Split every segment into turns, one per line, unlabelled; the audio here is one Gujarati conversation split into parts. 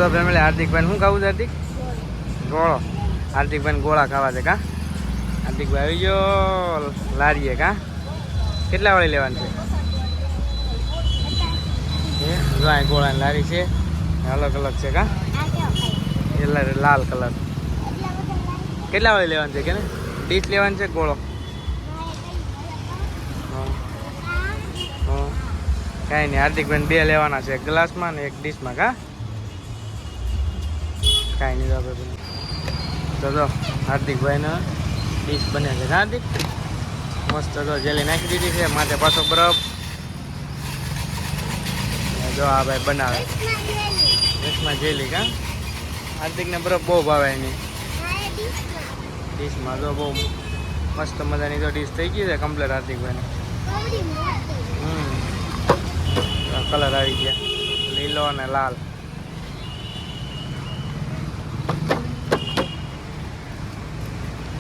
તો ફેમિલી હાર્દિકભાઈ શું ખાવું છે? હાર્દિક ગોળો. હાર્દિકભાઈ ગોળા ખાવા છે કા? હાર્દિકભાઈ આવી ગયો લારીએ કા? કેટલા વાળી લેવાની છે? ગોળાની લારી છે, અલગ અલગ છે કા? લાલ કલર. કેટલા વાળી લેવાની છે કે ને? ડીશ લેવાની છે ગોળો? કાંઈ નહીં, હાર્દિકભાઈ 2 લેવાના છે, એક ગ્લાસમાં ને એક ડીશમાં કા? કાંઈ નહીં. તો હાર્દિકભાઈને ડીશ બને છે હાર્દિક મસ્ત. તો જેલી નાખી દીધી છે, માથે પાછો બરફ. જો આ ભાઈ બનાવે ડીશમાં જેલી કા? હાર્દિકને બરફ બહુ ભાવે એની ડીશમાં. જો બહુ મસ્ત મજાની તો ડીશ થઈ ગઈ છે કમ્પ્લીટ હાર્દિકભાઈને. કલર આવી ગયા લીલો અને લાલ.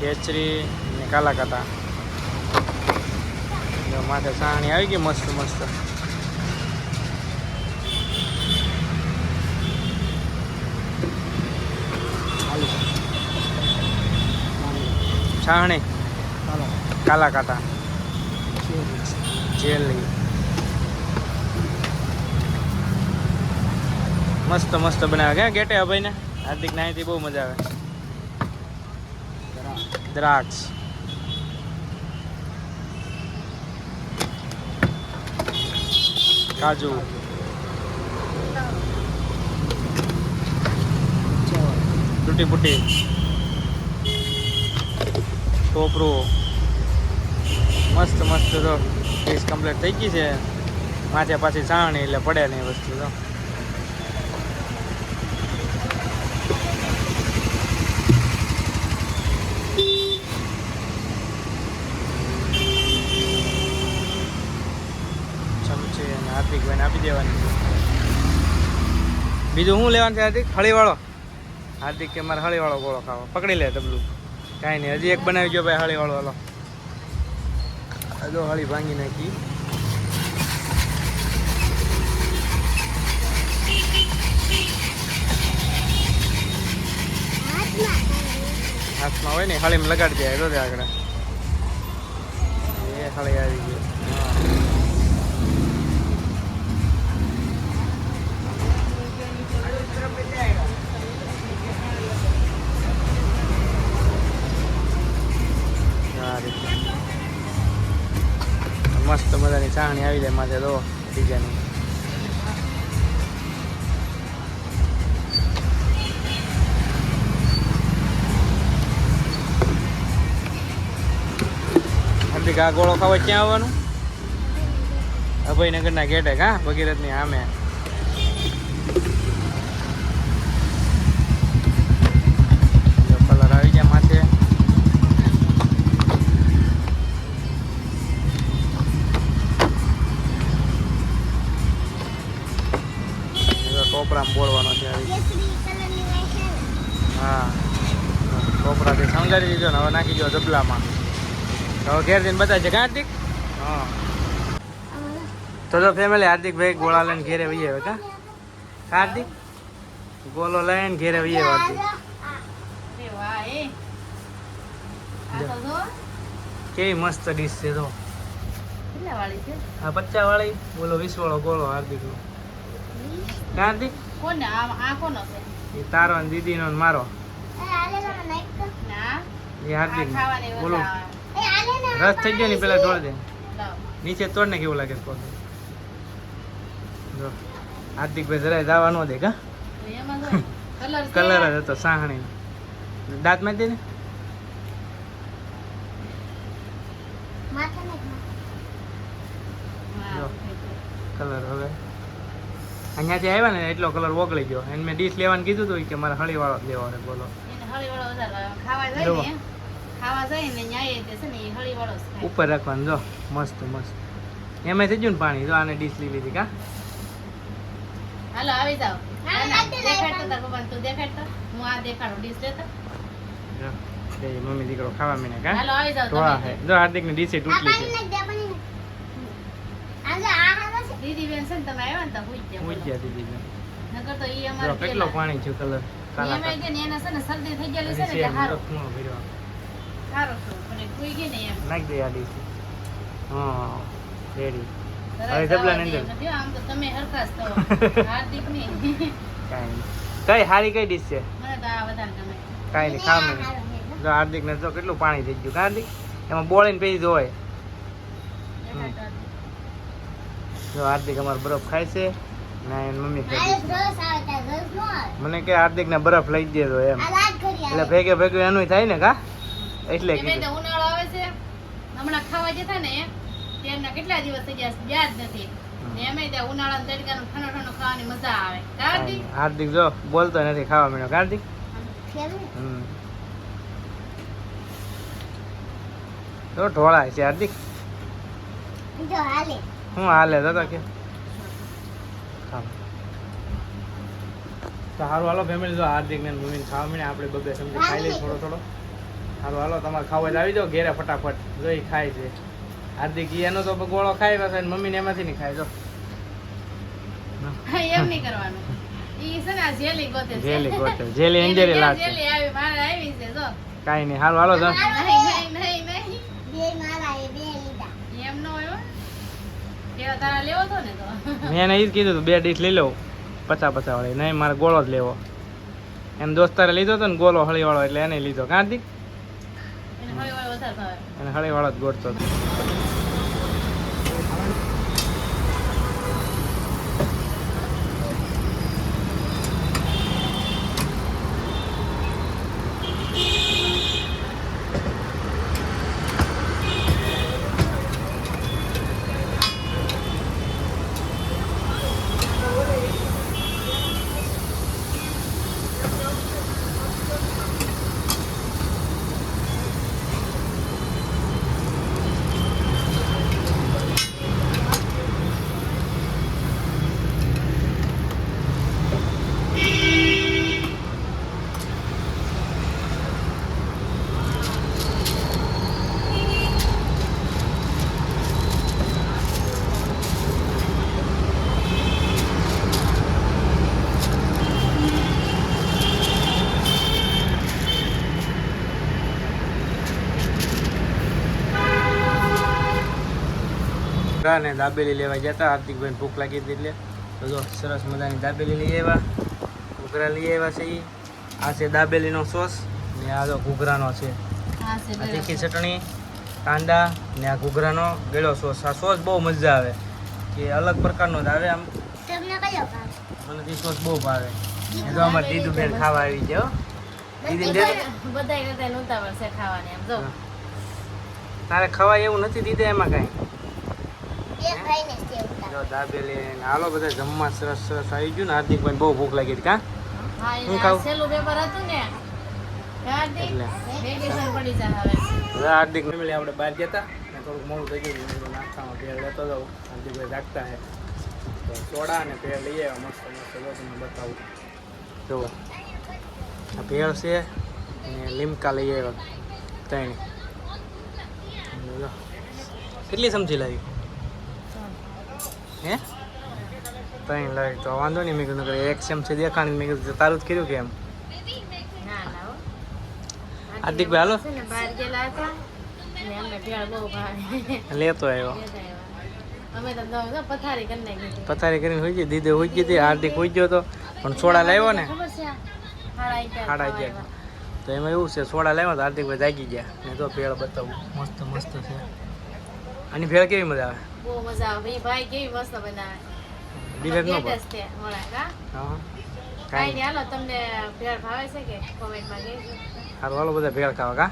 કેચરી ને કાલા કાતા. માથે સાણી આવી ગઈ મસ્ત મસ્ત. છાણી કાલા કાતા જેલી મસ્ત મસ્ત બનાવે કે ગેટે ભાઈ ને? હાર્દિક નાહીથી બહુ મજા આવે. દ્રાક્ષ કાજુ તૂટી ફૂટી ટોપરું મસ્ત મસ્ત. તો ડીશ કમ્પ્લીટ થઈ ગઈ છે. માથે પાછી છાણી એટલે પડે નહીં વસ્તુ. તો હાર્દિકભાઈને આપી દેવાની છે. બીજું શું લેવાનું છે હાર્દિક? હળીવાળો. હાર્દિક કે મારે હળીવાળો ગોળો ખાવો. પકડી લે તબલું. કાંઈ નહીં, હજી એક બનાવી ગયો ભાઈ હળીવાળો. હાલો હજુ હળી ભાંગી નાખી. હાથમાં હોય ને હળીમાં લગાડી જાય. રોજ આગળ એ હળી આવી ગઈ. મસ્ત મજાની ચાણી આવી જાય માથે. તો ડિઝાઇન હાર્દિક આ ગોળો ખાવા ક્યાં આવવાનું? અભયનગરના ગેટે કા? ભગીરથની સામે. કલર આવી ગયા માથે. ટોપરામાં બોલવાનો છે. હા ટોપરાથી સમજાવી દીધો ને. હવે નાખી દો ડબલામાં. હવે ઘેર જઈને બતાવશે કા હાર્દિક? હા. તો ફેમિલી હાર્દિકભાઈ ગોળા લઈને ઘેરે વહી આવે કા? હાર્દિક ગોળો લઈને ઘેરે વહી આવે હાર્દિક. કેવી મસ્ત ડીશ છે. તો આ 50 વાળી બોલો 20 વાળો ગોળો હાર્દિક નો. હાર્દિક
કોને આ કોનો છે?
એ તારો ને દીદી નો મારો. એ હાર્દિક બોલો રસ થઈ ગયો ને પેલા તોડ દે. નીચે તોડ ને કેવું લાગે? જો હાર્દિકભાઈ જરાય દાવા ન દે કા? કલર જ હતો સાહણી. દાંત માં દે ને. કલર હવે અહીંયાથી આવ્યા ને એટલો કલર ઓગળી ગયો. એને મેં ડીશ લેવાનું કીધું હતું કે મારે હળીવાળો લેવાનો. બોલો ઉપર રાખવાનું. જો મસ્ત મસ્ત એમાં થઈ ગયું ને પાણી. જો આને ડીશ લઈ લીધી કા?
હાલો આવી જાવ. દેખાડતો તાર પપ્પા તું દેખાડતો. હું આ દેખાડો ડીશ લેતો.
મમ્મી દીકરો ખાવા મીને કા?
હાલો આવી જાવ.
જો હાર્દિક ની ડીશ તૂટલી છે.
દીદી બેન છે ને તમે આવ્યા ને તો પૂછ્યા
દીદી બેન
નકર તો ઈ
જો
અમારે
કેટલો પાણી છે કલર કાલા
એમાં કે ને એને છે ને શરદી થઈ ગયેલી છે ને
છે
એટલે હારો
ખૂણો ભર્યો
સારો છે પણ કોઈ કે ને એમ
નાખ દે આડી હા રેડી
તરત
હવે ડબલા ની
જવા
અંદર
દે. જો આમ તો તમે હરખા જ છો હાર્દિક ની
કાંઈ નહીં. કઈ હારી કઈ ડીશ છે
મને તો આ વધારે ગમે
કાંઈ નહીં ખાવા મને જો હાર્દિક ને જો કેટલું પાણી થઈ ગયું હાર્દિક એમાં બોળીને પછી ધોવાય
દેખાડતો હતો.
જો હાર્દિક અમારો બરફ ખાય છે ને એની મમ્મી ખાય છે મને કે હાર્દિક ને બરફ લઈ જ દેજો એમ એટલે ભેગે ભેગું એનું થાય ને કા એટલે
એમાં
કીધું
તો ઉનાળો આવે છે હમણાં ખાવા જતા ને ત્યારના કેટલા દિવસ થઈ ગયા છે, યાદ નથી ને એમાંય ત્યાં ઉનાળાના તડકાનું ઠંડો ઠંડો ખાવાની મજા આવે કાર્તિક
હાર્દિક જો બોલતો નથી ખાવા માંડ્યો હાર્દિક તો ઢોળાય છે હાર્દિક હું હાલે તો કે ખાવ. તો હારું હાલો ફેમિલી જો હાર્દિક ને મમ્મીને ખાવા મળે આપણે બબે સમજી ખાઈ લઈએ થોડો થોડો હારું હાલો તમારે ખાવા હોય તો આવી જાઓ ઘેરે ફટાફટ જોઈ ખાય છે હાર્દિક ઈ એનો તો ગોળો ખાય પાછો મમ્મીને એમાંથી નહીં ખાય જો
એમ નહીં કરવાનું ઈ છે ને આ જેલી ગોતે છે
જેલી ગોતે જેલી અંજેરી લાગશે
જેલી આવી મારે આવી છે જો
કાંઈ નહીં હારું હાલો જો
નહીં એમ નો હોય હો. કેવા તારા લેવો તો ને તો
મેં એને ઈ જ કીધું હતું 2 ડીશ લઈ લઉં 50 વાળી નહીં મારે ગોળો જ લેવો એમ દોસ્તારે લીધો હતો ને ગોળો હળી વાળો એટલે એને લીધો કાર્તિક
એને હવે હવે વધારે ભાવે
અને હળી વાળો જ ગોળતો હતો ને દાબેલી લેવા જતા હાર્દિકભાઈ ભૂખ લાગી હતી એટલે તો જો સરસ મજાની દાબેલી લઈ આવ્યા ઘૂઘરા લઈ આવ્યા છે ઈ આ છે દાબેલીનો સોસ ને આ જો ઘૂઘરાનો છે
હા છે
આ તીખી ચટણી કાંદા ને આ ઘૂઘરાનો ગળ્યો સોસ આ સોસ બહુ મજા આવે કે અલગ પ્રકારનો જ આવે આમ મને તે સોસ બહુ ભાવે એ તો અમારે દીદુ બેન ખાવા આવી છે હો દીદી દે
બધાય કરતા નોતાવળ છે ખાવાની એમ જો
તારે ખવાય એવું નથી દીધે એમાં કાંઈ જો દાબેલી ને હાલો બધા જમવા સરસ સરસ આવી ગયું ને હાર્દિકભાઈ બહુ ભૂખ લાગી હતી કા
હા
હું
એ
ખાઉં?
છેલ્લું પેપર હતું ને કાર્તિક
એટલે.
વેકેશન પડી જાય હવે
હવે હાર્દિક ફેમિલી આપણે બહાર ગયા ને થોડુંક મોડું થઈ ગયું મેં કીધું નાસ્તામાં પેડ લેતો જાઉં હાર્દિકભાઈ જાગતા હે તો સોડા અને પેડ લઈ આવ્યા મસ્ત મસ્ત જો તમને બતાવું જુઓ આ ભેળ છે અને લીમકા લઈ આવ્યા 3 જો. કેટલી સમજી લાવી હે 3 લાવી તો વાંધો નહીં મેં કીધું એક ચમચી દેખાણી મેં કીધું તારું જ કર્યું કે એમ
ના ના હો.
હાર્દિકભાઈ હાલો
છે ને બહાર ગયેલા હતા ને અમને ભેળ બહુ ભાવે
લેતો આવ્યો
લેતા આવ્યા. અમે તો જો પથારી કરી નાખી
પથારી કરીને હોઈ ગઈ દીદી હોઈ ગઈ હતી હાર્દિક હોઈ ગયો હતો પણ સોડા લાવ્યો ને
ખબર છે હાડા
ખાડા ગયા તો એમાં એવું છે સોડા લાવ્યો તો હાર્દિકભાઈ જાગી ગયા ને તો ભેળ બતાવું મસ્ત મસ્ત છે આની ભેળ કેવી મજા આવે
બહુ મજા આવે ભાઈ ભાઈ કેવી મસ્ત બનાવે
દિવેટ નો
Latest છે મોળા કા
હા
કાઈ
કાંઈ
નહીં હાલો તમને ભેળ ભાવે છે કે કોમેન્ટમાં કહેજો
સારું હાલો બધા ભેળ ખાવા કા